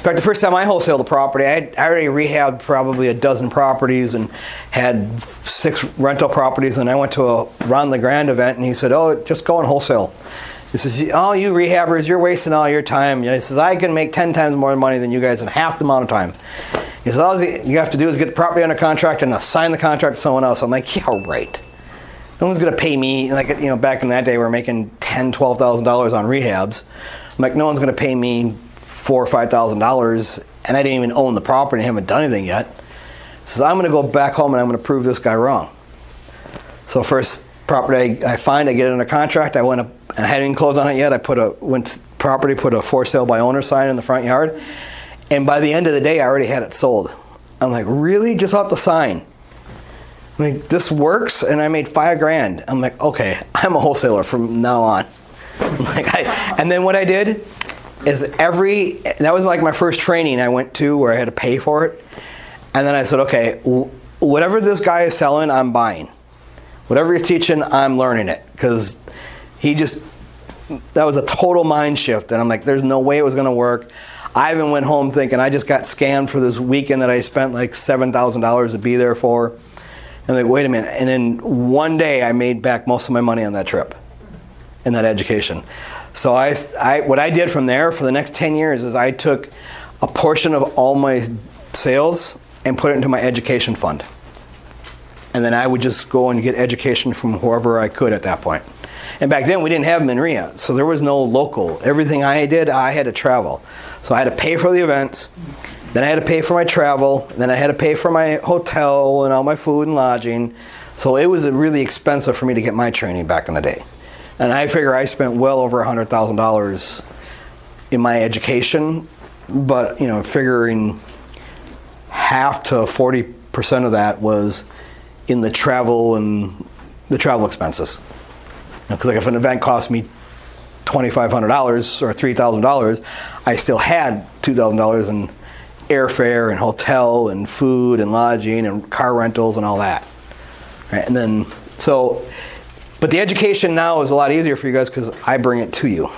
fact, the first time I wholesaled the property, I already rehabbed probably a dozen properties and had 6 rental properties. And I went to a Ron LeGrand event, and he said, "Oh, just go and wholesale." He says, "Oh, you rehabbers, you're wasting all your time." He says, "I can make 10 times more money than you guys in half the amount of time." He says, "All you have to do is get the property under contract and assign the contract to someone else." I'm like, "Yeah, right. No one's going to pay me." Like, back in that day, we were making $10,000, $12,000 on rehabs. I'm like, no one's going to pay me $4,000 or $5,000, and I didn't even own the property and haven't done anything yet. So I'm going to go back home and I'm going to prove this guy wrong. So first property I find, I get it under contract. I went up and I hadn't even closed on it yet. I put a for sale by owner sign in the front yard, and by the end of the day, I already had it sold. I'm like, really? Just off the sign? I'm like, this works, and I made $5,000. I'm like, okay, I'm a wholesaler from now on. And then what I did is that was like my first training I went to where I had to pay for it. And then I said, okay, whatever this guy is selling, I'm buying. Whatever he's teaching, I'm learning it. Because that was a total mind shift. And I'm like, there's no way it was going to work. I even went home thinking I just got scammed for this weekend that I spent like $7,000 to be there for. And I'm like, wait a minute. And then one day I made back most of my money on that trip and that education. So what I did from there for the next 10 years is I took a portion of all my sales and put it into my education fund. And then I would just go and get education from whoever I could at that point. And back then we didn't have MnREIA, so there was no local. Everything I did, I had to travel. So I had to pay for the events, then I had to pay for my travel, then I had to pay for my hotel and all my food and lodging. So it was really expensive for me to get my training back in the day. And I figure I spent well over $100,000 in my education, but figuring half to 40% of that was in the travel and the travel expenses. Because like if an event cost me $2,500 or $3,000, I still had $2,000 in airfare and hotel and food and lodging and car rentals and all that. Right? And then but the education now is a lot easier for you guys because I bring it to you.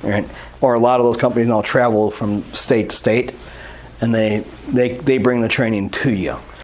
Right? Or a lot of those companies now travel from state to state, and they bring the training to you.